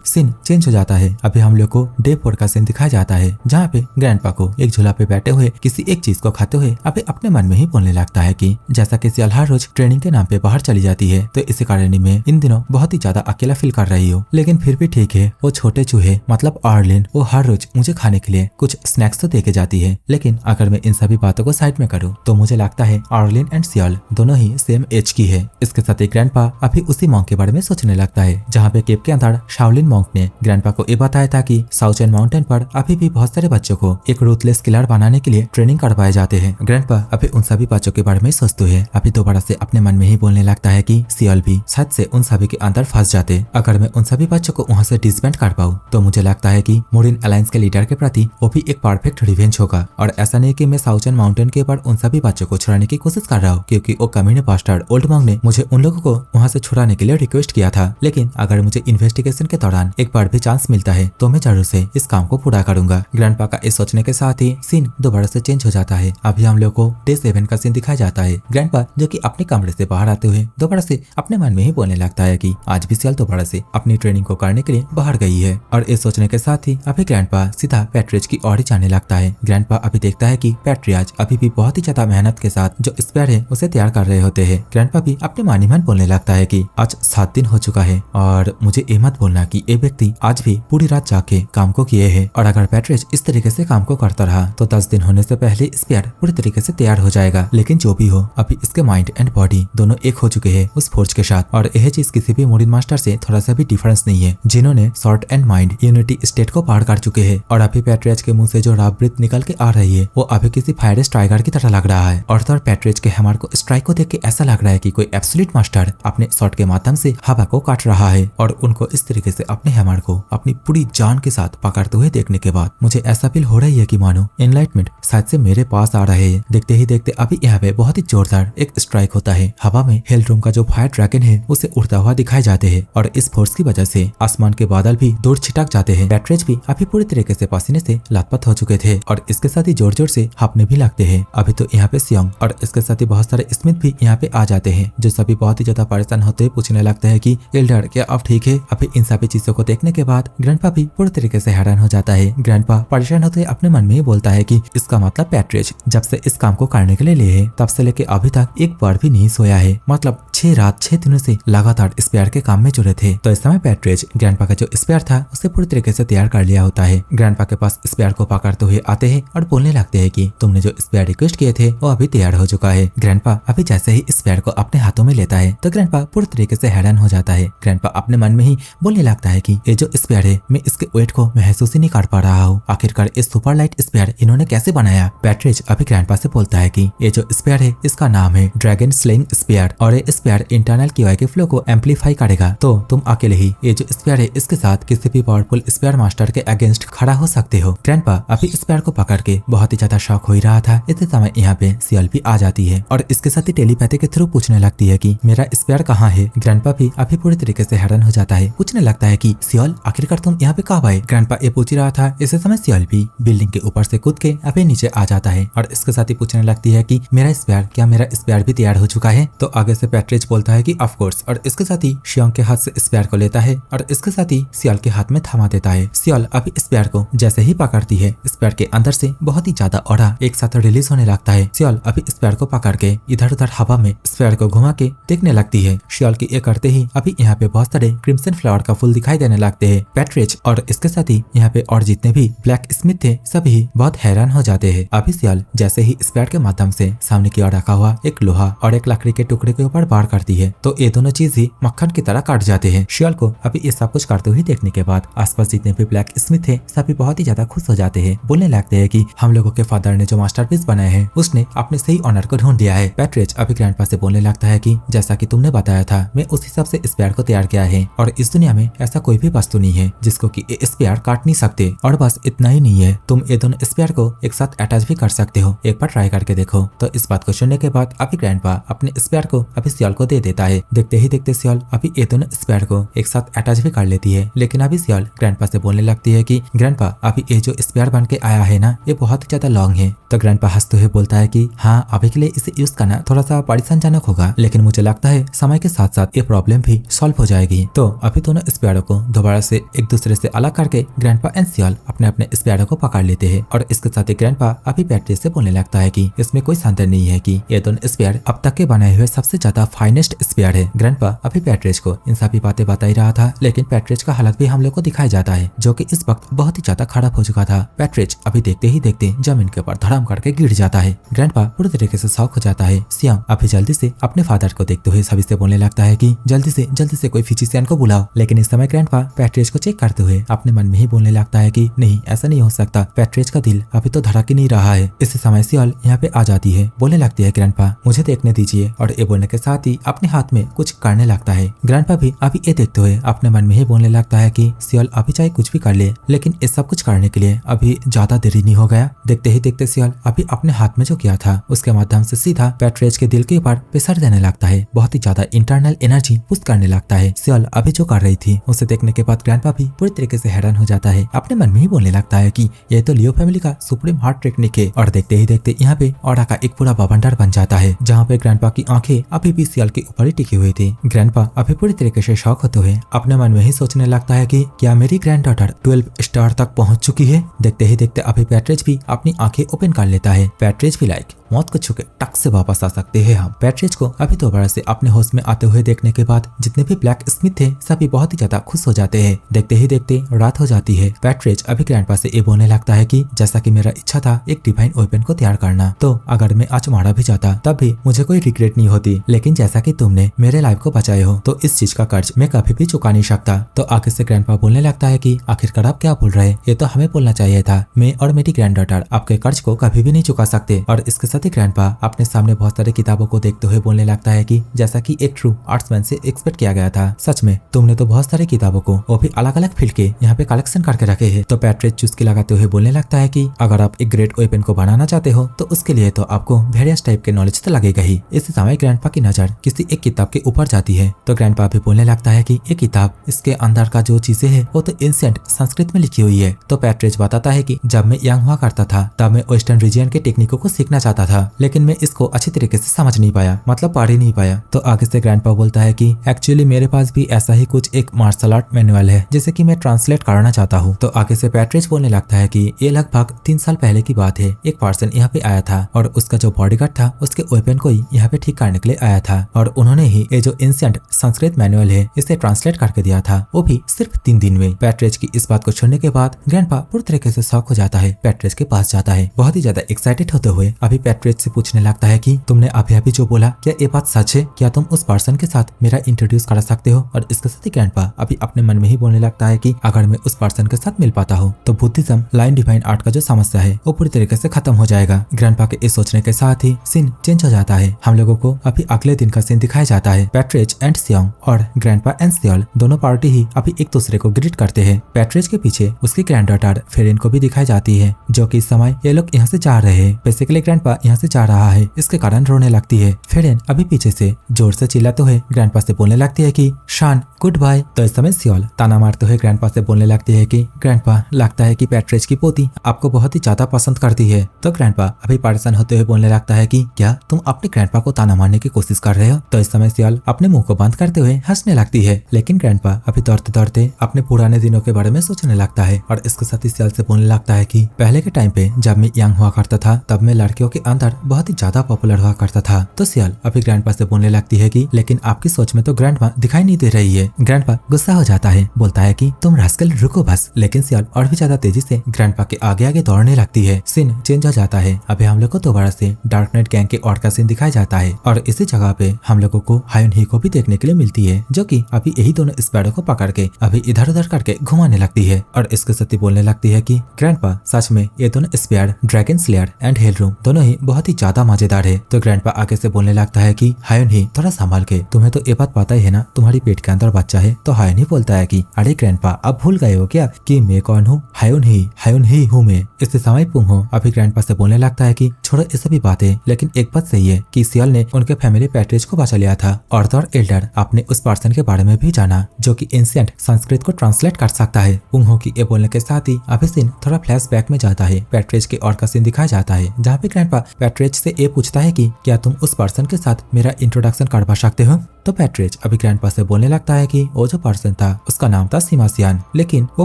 सीन चेंज हो जाता है। अभी हम लोग को डे 4 का सीन दिखाया जाता है जहाँ पे ग्रैंडपा को एक झूला पे बैठे हुए किसी एक चीज को खाते हुए अभी अपने मन में ही बोलने लगता है कि जैसा कि सियाल हर रोज ट्रेनिंग के नाम पे बाहर चली जाती है तो इसी कारण मैं इन दिनों बहुत ही ज्यादा अकेला फील कर रही हूँ। लेकिन फिर भी ठीक है, वो छोटे चूहे मतलब आर्लिन वो हर रोज मुझे खाने के लिए कुछ स्नैक्स तो देके जाती है। लेकिन अगर मैं इन सभी बातों को साइड में करूँ तो मुझे लगता है आर्लिन एंड सियाल दोनों ही सेम एज की है। इसके साथ ही ग्रैंडपा अभी उसी मॉन्क के बारे में सोचने लगता है जहाँ पे केप के अंदर शाओलिन मॉन्क ने ग्रैंडपा को ये बताया था कि साउचेन माउंटेन पर अभी भी बहुत सारे बच्चों को एक रूथलेस किलर बनाने के लिए ट्रेनिंग करवाए जाते हैं। ग्रैंडपा अभी उन सभी बच्चों के बारे में सोचते हुए अभी दोबारा से अपने मन में ही बोलने लगता है कि सियाल भी शायद से उन सभी के अंदर फंस जाते। अगर मैं उन सभी बच्चों को वहाँ से डिसबैंड कर पाऊँ तो मुझे लगता है कि मोरिन अलायंस के लीडर के प्रति वो भी एक परफेक्ट रिवेंज होगा। और ऐसा नहीं कि मैं साउचेन माउंटेन के ऊपर उन सभी बच्चों को छुड़ाने की कोशिश कर रहा हूँ, क्योंकि वो कमीने बास्टर्ड ओल्ड मॉन्क ने मुझे उन लोगों को वहाँ से छुड़ाने के लिए रिक्वेस्ट किया था। लेकिन अगर मुझे इन्वेस्टिगेशन के दौरान एक बार भी चांस मिलता है तो मैं जरूर से इस काम को पूरा करूंगा। ग्रैंडपा का इस सोचने के साथ ही सीन दोबारा से चेंज हो जाता है। अभी हम लोग को डे 7 का सीन दिखाया जाता है। ग्रैंडपा जो कि अपने कमरे से बाहर आते हुए दोबारा से अपने मन में ही बोलने लगता है कि आज भी सियाल दोबारा से अपनी ट्रेनिंग को करने के लिए बाहर गई है। और इस सोचने के साथ ही अभी ग्रैंडपा सीधा पैट्रिज की ओर ही जाने लगता है। ग्रैंडपा अभी देखता है कि पैट्रियाज अभी भी बहुत ही ज्यादा मेहनत के साथ जो स्पेयर है उसे तैयार कर रहे होते हैं। ग्रैंडपा भी अपने मन ही मन बोलने लगता है कि आज 7 दिन हो चुका है और मुझे ये मत बोलना कि ये व्यक्ति आज भी पूरी रात जाके काम को किए हैं और अगर पैट्रिज इस तरीके से काम को करता रहा तो 10 दिन होने से पहले स्पेयर पूरी तरीके से तैयार हो जाएगा। लेकिन जो भी हो, अभी इसके माइंड एंड बॉडी दोनों एक हो चुके हैं उस फोर्ज के साथ और यह चीज किसी भी मुरीन मास्टर से थोड़ा सा भी डिफरेंस नहीं है, जिन्होंने sort and mind unity state को पार कर चुके हैं। और अभी पैट्रिज के मुंह से जो राब ब्रीथ निकल के आ रही है वो अभी किसी फायर स्ट्राइकर की तरह लग रहा है। और तो पैट्रिज के हैमर को स्ट्राइक को देख के ऐसा लग रहा है कि कोई एब्सोल्यूट मास्टर अपने शॉट के माध्यम से हवा को काट रहा है। और उनको इस तरीके से अपने हैमर को अपनी पूरी जान के साथ पकड़ते हुए देखने के बाद मुझे ऐसा फील हो रही है कि मानो एनलाइटमेंट शायद से मेरे पास आ रहे हैं। देखते ही देखते अभी यहाँ पे बहुत ही जोरदार एक स्ट्राइक होता है। हवा में हेल रूम का जो फायर ड्रैगन है उसे उड़ता हुआ दिखाई जाते हैं और इस फोर्स की वजह से आसमान के बादल भी दूर छिटक जाते हैं। पैट्रिज भी अभी पूरी तरीके से पसीने से लथपथ हो चुके थे और इसके साथ ही जोर जोर से हांफने भी लगते हैं। अभी तो यहाँ पे सियोंग और इसके साथ ही बहुत सारे स्मिथ भी यहाँ पे आ जाते हैं, जो सभी बहुत ही ज्यादा परेशान होते हुए पूछने लगते हैं कि एल्डर क्या आप ठीक है। अभी इन सभी चीजों को देखने के बाद ग्रैंडपा भी पूरी तरीके से हैरान हो जाता है। ग्रैंडपा परेशान होते अपने मन में ही बोलता है कि इसका मतलब पैट्रिज जब से इस काम को करने के लिए ले है तब से लेके अभी तक एक बार भी नहीं सोया है, मतलब 6 रात 6 दिनों से लगातार स्पेयर के काम में जुड़े थे। तो इस समय पैट्रिज ग्रैंडपा का जो स्पेयर था उसे पूरी तरीके से तैयार कर लिया होता है। ग्रैंडपा के पास स्पेयर को पकड़ते हुए आते हैं और बोलने लगते हैं कि तुमने जो स्पेयर रिक्वेस्ट किए थे वो अभी तैयार हो चुका है। ग्रैंडपा अभी जैसे ही स्पेयर को अपने हाथों में लेता है तो ग्रैंडपा पूरी तरीके से हैरान हो जाता है। ग्रैंडपा अपने मन में ही बोलने लगता है कि ये जो स्पेयर है मैं इसके वेट को महसूस ही नहीं कर पा रहा हूँ, आखिरकार इस सुपर लाइट स्पेयर इन्होंने कैसे बनाया। पैट्रिज अभी ग्रैंडपा से बोलता है कि ये जो स्पेयर है इसका नाम है ड्रैगन स्लेइंग स्पेयर और ये स्पेयर इंटरनल क्यूआई के फ्लो को एम्पलीफाई करेगा, तो तुम अकेले ही ये जो स्पेयर है इसके साथ किसी भी पावरफुल स्पेयर मास्टर के अगेंस्ट खड़ा हो सकते हो। ग्रैंडपा अभी स्पेयर को पकड़ के बहुत ही ज्यादा शॉक हो ही रहा था। इसी समय यहाँ पे सियल भी आ जाती है और इसके साथ ही टेलीपैथी के थ्रू पूछने लगती है कि मेरा स्पेयर कहाँ है। ग्रैंडपा भी अभी पूरी तरीके से हैरान हो जाता है, पूछने लगता है कि सियल आखिरकार तुम यहाँ पे कब आए। ग्रैंडपा ये पूछ रहा था, इसी समय सियल भी बिल्डिंग के ऊपर से कूद के अभी नीचे आ जाता है और इसके साथ ही पूछने लगती है कि मेरा स्पेयर भी तैयार हो चुका है। तो आगे से पैट्रिज बोलता है कि ऑफ कोर्स और इसके साथ ही शियोंग के हाथ से स्पेयर को लेता है और इसके साथ ही सियल के हाथ में थमा देता है। सियल अभी स्पेयर को जैसे ही पकड़ती है स्पेयर के अंदर से बहुत ही ज्यादा ऑरा एक साथ रिलीज होने लगता है। सियल अभी स्पेयर को पकड़ के इधर उधर हवा में स्पेयर को घुमा के देखने लगती है। सियल की ये करते ही अभी यहाँ पे बहुत सारे क्रिम्सन फ्लावर का फूल दिखाई देने लगते हैं। पैट्रिज और इसके साथ ही यहाँ पे और जितने भी ब्लैक स्मिथ थे सभी बहुत हैरान हो जाते हैं। अभी सियल जैसे ही स्पेयर के माध्यम से सामने की ओर रखा हुआ एक लोहा और एक लकड़ी के टुकड़े के ऊपर वार करती है तो ये दोनों चीज ही मक्खन की तरह काट जाते हैं। सियल को अभी ये सब कुछ करते हुए देखने के बाद आसपास जितने भी ब्लैक स्मिथ थे सभी बहुत ही ज्यादा खुश हो जाते हैं, बोलने लगते हैं कि हम लोगों के फादर ने जो मास्टरपीस बनाए हैं उसने अपने सही ऑनर को ढूंढ लिया है। पैट्रिज अभी ग्रैंडपा से बोलने लगता है कि जैसा कि तुमने बताया था मैं उस हिसाब से स्पेयर को तैयार किया है और इस दुनिया में ऐसा कोई भी वस्तु नहीं है जिसको कि ये स्पेयर काट नहीं सकते। और बस इतना ही नहीं है, तुम ये दोनों स्पेयर को एक साथ अटैच भी कर सकते हो, एक बार ट्राई करके देखो। तो इस बात को सुनने के बाद अभी ग्रैंडपा अपने स्पेयर को अभी सियल को दे देता है। देखते ही देखते सियल अभी ये दोनों स्पेयर को एक साथ अटैच भी कर लेती है। लेकिन अभी सियल ग्रैंडपा से बोलने लगती है कि ग्रैंडपा अभी ये जो स्पेयर बन के आया है ना ये बहुत ही ज्यादा लॉन्ग है। तो ग्रैंडपा हंसते हुए बोलता है कि हाँ अभी के लिए इसे यूज करना थोड़ा सा परेशानजनक होगा, लेकिन मुझे लगता है समय के साथ साथ ये प्रॉब्लम भी सॉल्व हो जाएगी। तो अभी दोनों स्पेयरों को दोबारा से एक दूसरे से अलग करके ग्रैंडपा एंड सियल अपने अपने स्पेयरों को पकड़ लेते हैं और इसके साथ ही ग्रैंडपा अभी पैट्रिज से बोलने लगता है कि इसमें कोई संदेह नहीं है कि ये दोनों स्पेयर अब तक के बनाए हुए सबसे ज्यादा फाइनेस्ट स्पेयर है। ग्रैंडपा अभी पैट्रिज को इन सभी बातें बता ही रहा था, लेकिन पैट्रिज का हालत भी हम लोग को दिखाया जाता है जो कि इस वक्त बहुत ही ज्यादा खराब हो चुका था। पैट्रिज अभी देखते ही देखते जमीन के ऊपर धड़ाम करके गिर जाता है। ग्रैंडपा पूरी तरीके से शॉक हो जाता है। सियोंग अभी जल्दी से अपने फादर को देखते हुए सभी से बोलने लगता है कि जल्दी से कोई फिजिशियन को बुलाओ। लेकिन इस समय ग्रैंडपा पैट्रिज को चेक करते हुए अपने मन में ही बोलने लगता है कि नहीं ऐसा नहीं हो सकता, पैट्रिज का दिल अभी तो धड़क ही नहीं रहा है। इस समय सियल यहाँ पे आ जाती है, बोलने लगती है ग्रैंडपा मुझे देखने दीजिए और ये बोलने के साथ ही अपने हाथ में कुछ करने लगता है। ग्रैंडपा भी अभी ये देखते हुए अपने मन में ही बोलने लगता है कि सियल अभी चाहे कुछ भी कर ले लेकिन इस सब कुछ करने के लिए अभी ज्यादा देरी नहीं हो गया। देखते ही देखते सियल अभी अपने हाथ में जो किया था उसके माध्यम से सीधा पैट्रिज के दिल के ऊपर प्रेशर देने लगता है, बहुत ही ज्यादा इंटरनल एनर्जी पुश करने लगता है। सियल अभी जो कर रही थी उसे देखने के बाद ग्रैंडपा भी पूरी तरीके से हैरान हो जाता है, अपने मन में ही बोलने लगता है कि यह तो लियो फैमिली का सुप्रीम हार्ट टेक्निक है। और देखते ही देखते यहाँ पे ऑरा का एक पूरा बवंडर बन जाता है जहाँ पे ग्रैंडपा की आंखें अभी भी सियाल के ऊपर ही टिकी हुई थी। ग्रैंडपा अभी पूरी तरीके से शॉक होते हुए अपने मन में ही सोचने लगता है कि क्या मेरी ग्रैंड डॉटर 12 स्टार तक पहुंच चुकी है। देखते ही देखते अभी पैट्रिज भी अपनी आंखें ओपन कर लेता है। पैट्रिज भी लाइक मौत को छुके टक से वापस आ सकते हैं हम। पैट्रिज को अभी दोबारा से अपने होश में आते हुए देखने के बाद जितने भी ब्लैक स्मिथ थे सभी बहुत ही ज्यादा खुश हो जाते हैं। देखते ही देखते रात हो जाती है। पैट्रिज अभी ग्रैंडपा से ये बोलने लगता है कि जैसा कि मेरा इच्छा था एक डिवाइन वेपन को तैयार करना, तो अगर मैं आज मारा भी जाता तब भी मुझे कोई रिग्रेट नहीं होती, लेकिन जैसा कि तुमने मेरे लाइफ को बचाए हो तो इस चीज का कर्ज मैं कभी भी चुका नहीं सकता। तो आगे से ग्रैंडपा बोलने लगता है कि आखिरकार आप क्या बोल रहे, ये तो हमें बोलना चाहिए था। मैं और मेरी ग्रैंड डॉटर आपके कर्ज को कभी भी नहीं चुका सकते। और इसके साथ ही ग्रैंडपा अपने सामने बहुत सारी किताबों को देखते हुए बोलने लगता है कि जैसा कि एक ट्रू आर्ट्समैन से एक्सपेक्ट किया गया था, सच में तुमने तो बहुत सारी किताबों को वो भी अलग अलग फील्ड के यहाँ पे कलेक्शन करके रखे हैं। तो पैट्रिज चुस्की लगाते हुए बोलने लगता है कि अगर आप एक ग्रेट वेपन को बनाना चाहते हो तो उसके लिए तो आपको वेरियस टाइप के नॉलेज तो लगेगा ही। इस समय ग्रैंडपा की नजर किसी एक किताब के ऊपर जाती है तो ग्रैंडपा भी बोलने लगता है कि ये किताब इसके अंदर का जो चीजें है वो तो एंशिएंट संस्कृत में लिखी हुई है। तो पैट्रिज बताता है कि जब मैं यंग हुआ करता था तब मैं वेस्टर्न रीजन के टेक्निकों को सीखना चाहता था, लेकिन मैं इसको अच्छी तरीके से समझ नहीं पाया, मतलब पढ़ ही नहीं पाया। तो आगे से ग्रैंडपा बोलता है कि एक्चुअली मेरे पास भी ऐसा ही कुछ एक मार्शल आर्ट मैनुअल है जिसे कि मैं ट्रांसलेट करना चाहता हूँ। तो आगे से पैट्रिज बोलने लगता है कि ये लगभग 3 साल पहले की बात है। एक पर्सन यहाँ पे आया था और उसका जो बॉडीगार्ड था उसके वेपन को ही यहाँ पे ठीक करने के लिए आया था और उन्होंने ही ये जो एंशिएंट संस्कृत मैनुअल है इसे ट्रांसलेट करके दिया था, वो भी सिर्फ 3 दिन में। पैट्रिज की इस बात को सुनने के बाद ग्रैंडपा पूरी तरीके से शॉक हो जाता है। पैट्रिज के पास जाता है, बहुत ही ज्यादा एक्साइटेड होते हुए अभी पैट्रिज से पूछने लगता है कि तुमने अभी जो बोला क्या ये बात सच है, क्या तुम उस पर्सन के साथ मेरा इंट्रोड्यूस करा सकते हो। और इसके साथ ही ग्रैंडपा अभी अपने मन में ही बोलने लगता है कि अगर मैं उस पर्सन के साथ मिल पाता हूँ तो बुद्धिज्म लाइन डिवाइन आर्ट का जो समस्या है वो पूरी तरीके से खत्म हो जाएगा। ग्रैंडपा के इस सोचने के साथ ही सीन चेंज हो जाता है। हम लोगों को अभी अगले दिन का सीन दिखाया जाता है। पैट्रिज एंड सियोंग और ग्रैंडपा एंड सियोल दोनों पार्टी ही अभी एक दूसरे को ग्रीट करते हैं। पैट्रिज के पीछे उसकी ग्रैंड डॉटर फेरिन को भी दिखाई जाती है, जो कि इस समय ये लोग यहाँ से जा रहे हैं। बेसिकली ग्रैंडपा यहाँ से जा रहा है, इसके कारण रोने लगती है। फेरिन अभी पीछे से जोर से चिल्लाते हुए ग्रैंडपा से बोलने लगती है कि शान गुड बाय। तो इस समय सियोल ताना मारते हुए ग्रैंडपा से बोलने लगती है कि ग्रैंडपा लगता है कि पैट्रिज की पोती आपको बहुत ही ज्यादा पसंद करती है। तो ग्रैंडपा अभी परेशान होते हुए बोलने लगता है कि क्या तुम अपने ग्रैंडपा को ताना मारने की कोशिश कर रहे हो। तो इस समय सियोल अपने मुंह को बंद करते हुए हंसने लगती है, लेकिन ग्रैंडपा अभी दौड़ते दौड़ते अपने पुराने दिनों के बारे में सोचने लगता है और इसके साथ ही सियोल से बोलने लगता है कि पहले के टाइम पे जब मैं यंग हुआ करता था तब मैं लड़कियों के अंदर बहुत ही ज्यादा पॉपुलर हुआ करता था। तो सियोल अभी ग्रैंडपा से बोलने लगती है कि लेकिन आपकी सोच में तो ग्रैंडपा दिखाई नहीं दे रही है। ग्रैंडपा गुस्सा हो जाता है, बोलता है कि तुम रास्कल रुको बस। लेकिन सियोल और भी ज्यादा तेजी से ग्रैंडपा के आगे आगे दौड़ने लगती है। सीन चेंज हो जाता है। अभी हम लोग को दोबारा से डार्क नाइट गैंग के और का सीन दिखाया जाता है और इसी जगह पे हम लोगों को हायुन ही को भी देखने के लिए मिलती है, जो कि अभी यही दोनों स्पैडो को पकड़ के अभी इधर उधर करके घुमाने लगती है और इसके साथ ही बोलने लगती है कि ग्रैंडपा सच में ये दोनों spade dragon slayer and hell room दोनों ही बहुत ही ज्यादा मजेदार है। तो ग्रैंडपा आगे से बोलने लगता है कि हायुन ही थोड़ा संभाल के, तुम्हें तो ये बात पता ही है ना तुम्हारी पेट के अंदर बच्चा है। तो हायुन ही बोलता है कि अरे ग्रैंडपा अब भूल गए हो क्या कि मैं कौन हूँ, हायुन ही हूँ मैं। इससे समय पुंहो अभी ग्रैंडपा से बोलने लगता है कि छोड़ो ये सभी बातें, लेकिन एक बात सही है कि सियोल ने उनके फैमिली पैट्रिज को बचा लिया था। ऑर्थर एल्डर आपने उस पर्सन के बारे में भी जाना जो कि एंशिएंट संस्कृत को ट्रांसलेट कर सकता है। पुंहो की ये बोलने के साथ ही अभी सीन थोड़ा फ्लैशबैक में जाता है। पैट्रिज के और का सीन दिखाया जाता है जहाँ पे ग्रैंडपा पैट्रिज से ये पूछता है कि क्या तुम उस पर्सन के साथ मेरा इंट्रोडक्शन करवा सकते हो। तो पैट्रिज अभी ग्रैंडपा से बोलने लगता है कि वो जो पर्सन था उसका नाम था सीमासियान, लेकिन वो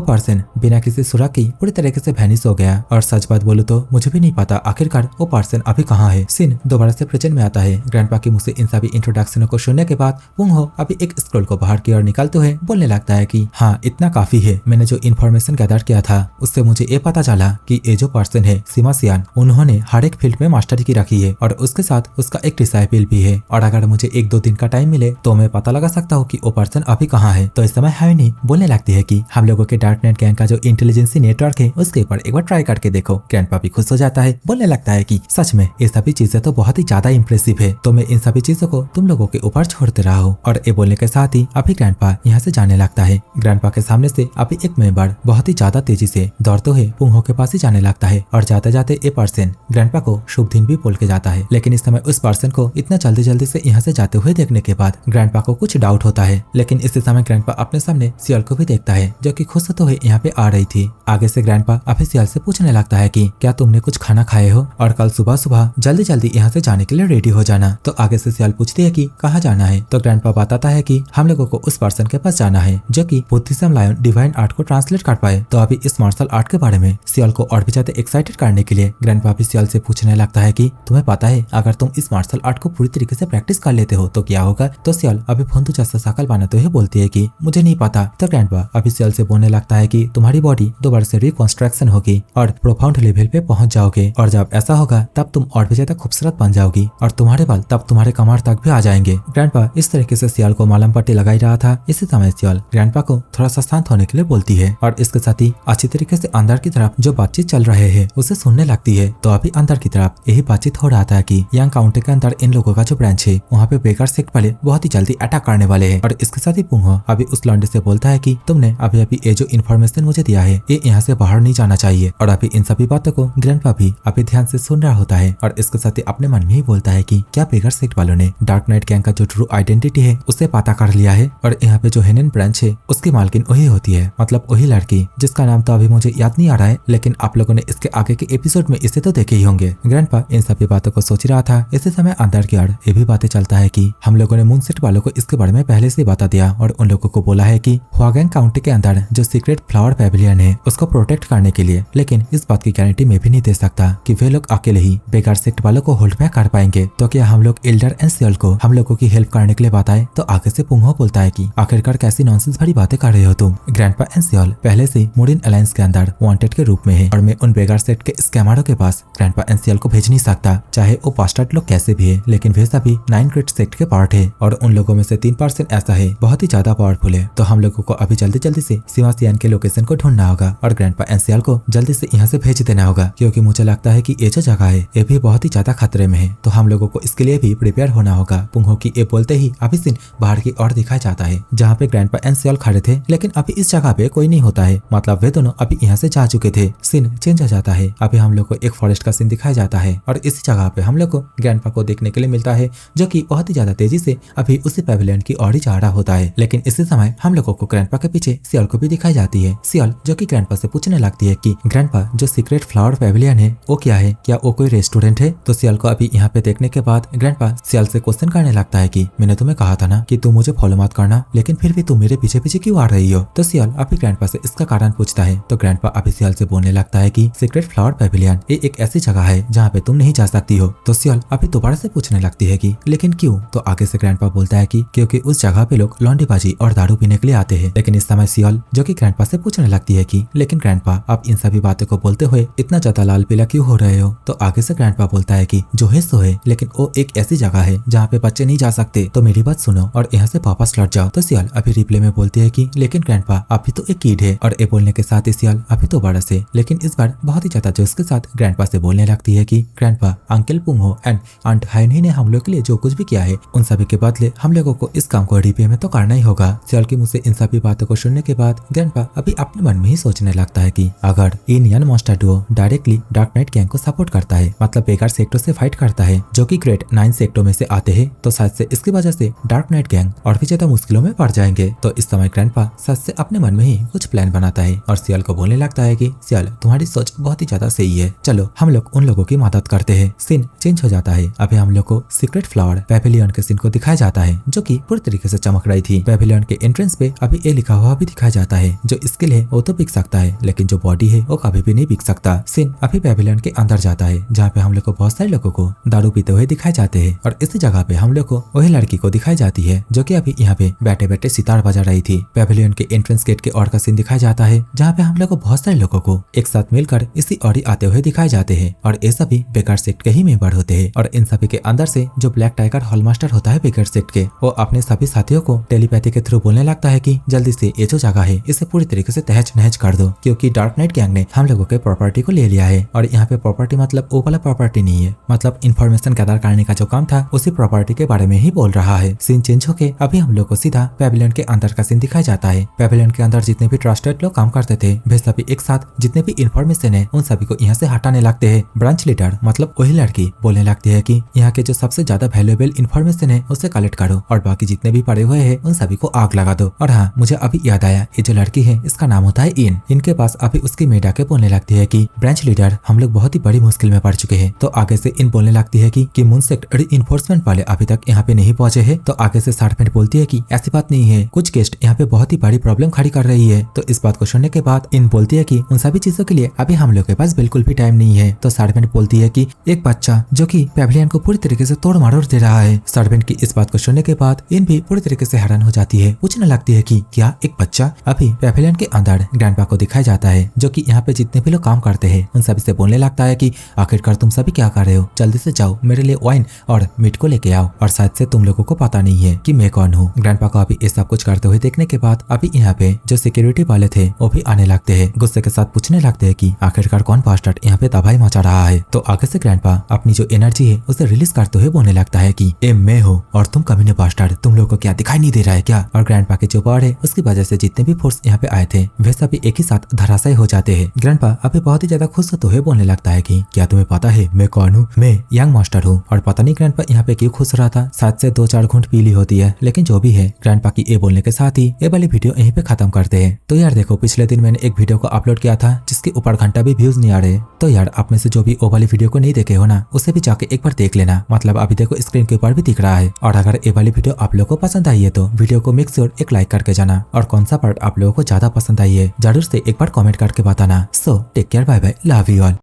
पर्सन बिना किसी सुराग की पूरी तरीके से वैनिश हो गया। और सच बात बोलूं तो मुझे भी नहीं पता आखिरकार वो पर्सन अभी कहाँ है। सीन दोबारा से प्रेजेंट में आता है। ग्रैंडपा की मुंह से इन सभी इंट्रोडक्शनों को सुनने के बाद पुंहो अभी एक स्क्रॉल को बाहर की ओर निकालते हुए बोलने लगता है कि हाँ इतना काफी है, मैंने जो इन्फॉर्मेशन गैदर किया था उससे मुझे ये पता चला कि ये जो पर्सन है सीमासियान उन्होंने हर एक फील्ड में मास्टरी की रखी है और उसके साथ उसका एक डिसाइपल भी है। और अगर मुझे 1-2 दिन का टाइम मिले तो मैं पता लगा सकता हूँ कि वो पर्सन अभी कहाँ है। तो इस समय हायुन बोलने लगती है कि हम लोगों के डार्क नाइट गैंग का जो इंटेलिजेंसी नेटवर्क है उसके ऊपर एक बार ट्राई करके देखो। ग्रैंडपा भी खुश हो जाता है, बोलने लगता है कि सच में ये सभी चीजें तो बहुत ही ज्यादा इंप्रेसिव है, तो मैं इन सभी चीजों को तुम लोगों के ऊपर छोड़ते रहा हूँ। और ये बोलने के साथ ही अभी ग्रैंडपा यहाँ से जाने लगता है। ग्रैंडपा के सामने से अभी एक मेंबर बहुत ही ज्यादा तेजी से दौड़ते हुए पुंहो के पास ही जाने लगता है और जाते जाते ये पर्सन ग्रैंडपा को शुभ दिन भी बोल के जाता है। लेकिन इस समय उस पर्सन को इतना जल्दी से यहाँ से जाते हुए देखने के बाद ग्रैंडपा को कुछ डाउट होता है, लेकिन इसी समय ग्रैंडपा अपने सामने सियल को भी देखता है जो कि खुश होते हुए यहाँ पे आ रही थी। आगे से ग्रैंडपा अभी सियल से पूछने लगता है कि क्या तुमने कुछ खाना खाए हो और कल सुबह सुबह जल्दी जल्दी यहाँ से जाने के लिए रेडी हो जाना। तो आगे से सियल पूछती है कि कहाँ जाना है। तो ग्रैंडपा बताता है कि हम लोगों को उस पर्सन के पास जाना है जो कि बुद्धिज्म लायन डिवाइन आर्ट को ट्रांसलेट कर पाए। तो अभी इस मार्शल आर्ट के बारे में सियल को और भी ज्यादा एक्साइटेड करने के लिए ग्रैंडपा भी सियल से पूछने लगता है कि तुम्हें पता है अगर तुम इस मार्शल आर्ट को पूरी तरीके से प्रैक्टिस कर लेते हो तो क्या होगा। तो सियल अभी फोन जैसा शकल बनाते हुए बोलती है कि मुझे नहीं पता। तो ग्रैंडपा अभी सियल से बोलने लगता है कि तुम्हारी बॉडी दोबारा से रिकंस्ट्रक्शन होगी और प्रोफाउंड लेवल पे पहुंच जाओगे और जब ऐसा होगा तब तुम और भी ज्यादा खूबसूरत बन जाओगी और तुम्हारे बाल तब तुम्हारे कमर तक भी आ जाएंगे। ग्रैंडपा इस तरीके से सियल को मलहम पट्टी लगाई रहा था। इसी समय सियल ग्रैंडपा को थोड़ा सा शांत होने के लिए बोलती है और इसके साथ ही अच्छी तरीके से अंदर की तरफ जो बातचीत चल रहे है उसे सुनने लगती है। तो अभी अंदर की तरफ यही बातचीत हो रहा था कि यंग काउंटी के अंदर इन लोगों का जो ब्रांच है वहाँ पे बेकर सेक्ट वाले बहुत ही जल्दी अटैक करने वाले हैं। और इसके साथ ही पुंगो अभी उस लौंडे से बोलता है कि तुमने अभी अभी ये जो इन्फॉर्मेशन मुझे दिया है ये यहाँ से बाहर नहीं जाना चाहिए। और अभी इन सभी बातों को ग्रैंडपा भी अभी ध्यान से सुन रहा होता है और इसके साथ ही अपने मन में ही बोलता है कि क्या बेकर सेक्ट वालों ने डार्क नाइट गैंग का जो ट्रू आइडेंटिटी है उसे पता कर लिया है और यहाँ पे जो हेनेन ब्रांच है उसकी मालकिन वही होती है, मतलब वही लड़की जिसका नाम तो अभी मुझे याद नहीं आ रहा है, लेकिन आप लोगों ने इसके आगे के एपिसोड में इसे तो देखे ही होंगे। ग्रैंडपा इन सभी बातों को सोच रहा था। इसी समय अंदर की ओर ये भी बातें चलता है कि हम लोगों ने मूनसेट वालों को इसके बारे में पहले से बता दिया और उन लोगों को बोला है कि हुआगैंग काउंटी के अंदर जो सीक्रेट फ्लावर पैविलियन है उसको प्रोटेक्ट करने के लिए, लेकिन इस बात की गारंटी मैं भी नहीं दे सकता कि वे लोग अकेले ही बेकार सेक्ट वालों को होल्ड में कर पाएंगे। तो क्या हम लोग एल्डर एंड सियल को हम लोगों की हेल्प करने के लिए बताए। तो आगे से पुंगो बोलता है कि आखिरकार कैसी नॉनसेंस भरी बातें कर रहे हो तुम। ग्रैंडपा एंड सियल पहले से मुरिन अलायंस के अंदर वांटेड के रूप में है और मैं उन बेकार सेक्ट के स्कैमरों के पास ग्रैंडपा एंड सियल को भेज नहीं सकता, चाहे वो पास्टर्ड लोग कैसे भी है, लेकिन वे सभी 9 ग्रेड सेक्ट के पार्ट है और उन लोगों में से 3% ऐसा है बहुत ही ज्यादा पावरफुल है। तो हम लोगों को अभी जल्दी से सीमा सियान के लोकेशन को ढूंढना होगा और ग्रैंडपा एंड सियल को जल्दी से यहाँ से भेज देना होगा, क्योंकि मुझे लगता है कि ये जो जगह है ये भी बहुत ही ज्यादा खतरे में है। तो हम लोगों को इसके लिए भी प्रिपेयर होना होगा। पुंगो की ये बोलते ही अभी सीन बाहर की ओर दिखाया जाता है जहाँ पे ग्रैंडपा एंड सियल खड़े थे, लेकिन अभी इस जगह पे कोई नहीं होता है, मतलब वे दोनों अभी यहाँ से जा चुके थे। सीन चेंज हो जाता है। अभी हम लोग को एक फॉरेस्ट का सीन दिखाया जाता है और इसी जगह पे हम लोग को ग्रैंडपा को देखने के लिए मिलता है जो कि बहुत ही ज्यादा तेजी से अभी उसी पैविलियन की ओर ही जा रहा होता है। लेकिन इसी समय हम लोगों को ग्रैंडपा के पीछे सियल को भी दिखाई जाती है। सियल जो कि ग्रैंडपा से पूछने लगती है कि ग्रैंडपा जो सीक्रेट फ्लावर पैविलियन है वो क्या है, क्या वो कोई रेस्टोरेंट है। तो सियल को अभी यहाँ पे देखने के बाद ग्रैंडपा सियल से क्वेश्चन करने लगता है कि मैंने तुम्हें कहा था ना कि तुम मुझे फॉलो मत करना, लेकिन फिर भी तुम मेरे पीछे पीछे क्यों आ रही हो। तो सियल अभी ग्रैंडपा से इसका कारण पूछता है। तो ग्रैंडपा अभी सियल से बोलने लगता है कि सीक्रेट फ्लावर पैविलियन ये एक ऐसी जगह है जहाँ पे तुम नहीं जा सकती हो। तो सियल अभी दोबारा से पूछने लगती है कि लेकिन क्यों। तो आगे से ग्रैंडपा बोलता है कि क्योंकि उस जगह पे लोग लौंडीबाजी और दारू पीने के लिए आते हैं। लेकिन इस समय सियल जो कि ग्रैंडपा से पूछने लगती है कि लेकिन ग्रैंडपा आप इन सभी बातों को बोलते हुए इतना ज्यादा लाल पीला क्यों हो रहे हो। तो आगे से ग्रैंडपा बोलता है कि जो है सो है, लेकिन वो एक ऐसी जगह है जहाँ पे बच्चे नहीं जा सकते, तो मेरी बात सुनो और यहाँ से वापस लौट जाओ। तो सियल अभी रिप्ले में बोलती है कि लेकिन ग्रैंडपा अभी तो एक किड है। और ये बोलने के साथ ही सियल अभी तो बड़ा से, लेकिन इस बार बहुत ही ज्यादा जोश के साथ ग्रैंडपा से बोलने लगती है कि ग्रैंडपा अंकल पुंगो एंड आंट हाइनी ने हम लोग के लिए जो कुछ भी किया है उन सभी के बदले हम लोगों को इस काम को रिपे में तो करना ही होगा। सियल के मुंह से इन सभी बातों को सुनने के बाद ग्रैंडपा अभी अपने मन में ही सोचने लगता है कि अगर Indian monster Duo directly dark night gang को सपोर्ट करता है, मतलब बेकार सेक्टर से फाइट करता है जो कि ग्रेट 9 सेक्टर में से आते हैं, तो शायद से इसकी वजह से डार्क नाइट गैंग और भी ज्यादा मुश्किलों में पड़ जाएंगे। तो इस समय ग्रैंडपा सच से अपने मन में ही कुछ प्लान बनाता है और सियल को बोलने लगता है कि सियल तुम्हारी सोच बहुत ही ज्यादा सही है, चलो हम लोग उन लोगों की मदद करते हैं। सीन चेंज हो जाता है। अभी हम लोग को सीक्रेट फ्लावर पैविलियन के सीन को दिखाया जाता है जो कि पूरी तरीके से चमक रही थी। पैविलियन के एंट्रेंस पे अभी ये लिखा हुआ भी दिखाया जाता है जो स्किल है वो तो बिक सकता है, लेकिन जो बॉडी है वो कभी भी नहीं बिक सकता। सीन अभी पैविलियन के अंदर जाता है जहाँ पे हम लोग को बहुत सारे लोगों को दारू पीते हुए दिखाए जाते हैं और इसी जगह पे हम लोग को वही लड़की को दिखाई जाती है जो कि अभी यहाँ पे बैठे बैठे सितार बजा रही थी। पैविलियन के एंट्रेंस गेट के और का सीन दिखाया जाता है जहाँ पे हम लोग को बहुत सारे लोगों को एक साथ मिलकर इसी और आते हुए दिखाए जाते हैं और ये सभी बेकार सेक्ट के ही मेंबर होते हैं। और इन सभी के अंदर से जो ब्लैक टाइगर हॉलमास्टर होता है बेकार सेक्ट के, वो अपने सभी साथियों को टेलीपैथी के थ्रू बोलने लगता है कि जल्दी से ये जो जगह है इसे पूरी तरीके से तहस नहस कर दो, क्योंकि डार्क नाइट गैंग ने हम लोगों के प्रॉपर्टी को ले लिया है। और यहाँ पे प्रॉपर्टी मतलब वो वाला प्रॉपर्टी नहीं है, मतलब इन्फॉर्मेशन गैदर करने का जो काम था उसी प्रॉपर्टी के बारे में ही बोल रहा है। सीन चेंज होके अभी हम लोग को सीधा पैविलियन के अंदर का सीन दिखाया जाता है। पैविलियन के अंदर जितने भी ट्रस्टेड लोग काम करते थे वे सभी एक साथ जितने भी इन्फॉर्मेशन है उन सभी को यहाँ से हटाने लगते हैं। ब्रांच लीडर मतलब वही लड़की बोलने लगती है कि यहाँ के जो सबसे ज्यादा वैल्यूएबल इन्फॉर्मेशन है उसे कलेक्ट पायलट करो और बाकी जितने भी पड़े हुए हैं उन सभी को आग लगा दो। और हाँ, मुझे अभी याद आया, ये जो लड़की है इसका नाम होता है इन। इनके पास अभी उसकी मेड आके बोलने लगती है कि ब्रांच लीडर, हम लोग बहुत ही बड़ी मुश्किल में पड़ चुके हैं। तो आगे से इन बोलने लगती है कि मून सेक्टर इन्फोर्समेंट वाले अभी तक यहाँ पे नहीं पहुंचे हैं। तो आगे से शार्पमेंट बोलती है कि ऐसी बात नहीं है, कुछ गेस्ट यहाँ पे बहुत ही बड़ी प्रॉब्लम खड़ी कर रही है। तो इस बात को सुनने के बाद इन बोलती है कि उन सभी चीजों के लिए अभी हम लोग के पास बिल्कुल भी टाइम नहीं है। तो शार्पमेंट बोलती है कि एक बच्चा जो कि पेविलियन को पूरी तरीके से तोड़ मरोड़ दे रहा है। शार्पमेंट की इस बात को सुनने के बाद इन भी पूरी तरीके से हैरान हो जाती है। पूछने लगती है कि क्या एक बच्चा? अभी पेविलियन के अंदर ग्रैंडपा को दिखाया जाता है जो कि यहाँ पे जितने भी लोग काम करते हैं उन सभी से बोलने लगता है कि आखिरकार तुम सभी क्या कर रहे हो, जल्दी से जाओ मेरे लिए वाइन और मीट को लेके आओ, और शायद से तुम लोगों को पता नहीं है कि मैं कौन हूँ। ग्रैंडपा को अभी ये सब कुछ करते हुए देखने के बाद अभी यहाँ पे जो सिक्योरिटी वाले थे वो भी आने लगते हैं। गुस्से के साथ पूछने लगते हैं कि आखिरकार कौन बास्टर्ड यहाँ पे तबाही मचा रहा है। तो आगे से ग्रैंडपा अपनी जो एनर्जी है उसे रिलीज करते हुए बोलने लगता है कि ए मैं हूँ और तुम कमीने बास्टर्ड, तुम लोगों को क्या दिखाई नहीं दे रहा है क्या? और ग्रैंडपा के जो पावर है उसकी वजह से जितने भी फोर्स यहाँ पे आए थे वे सभी एक ही साथ धराशायी हो जाते हैं। ग्रैंडपा अभी बहुत ही ज्यादा खुश होते हुए बोलने लगता है कि क्या तुम्हें पता है मैं कौन हूँ? मैं यंग मास्टर हूँ। और पता नहीं ग्रैंडपा यहाँ पे क्यों खुश रहा था, शायद से 2-4 घूंट पी ली होती है। लेकिन जो भी है, ग्रैंडपा की ये बोलने के साथ ही ये वाली वीडियो यहीं पे खत्म करते हैं। तो यार देखो, पिछले दिन मैंने एक वीडियो को अपलोड किया था जिसके ऊपर घंटा भी व्यूज नहीं आ रहे। तो यार आप में से जो भी वो वाली वीडियो को नहीं देखे हो ना, उसे भी जाके एक बार देख लेना। मतलब अभी देखो स्क्रीन के ऊपर भी दिख रहा है। और अगर ये वाली वीडियो आप लोगों को पसंद आई है तो वीडियो को मेक श्योर एक लाइक करके जाना। और कौन सा पार्ट आप लोगों को ज्यादा पसंद आई है जरूर से एक बार कॉमेंट करके बताना। So take care, bye bye, love you all.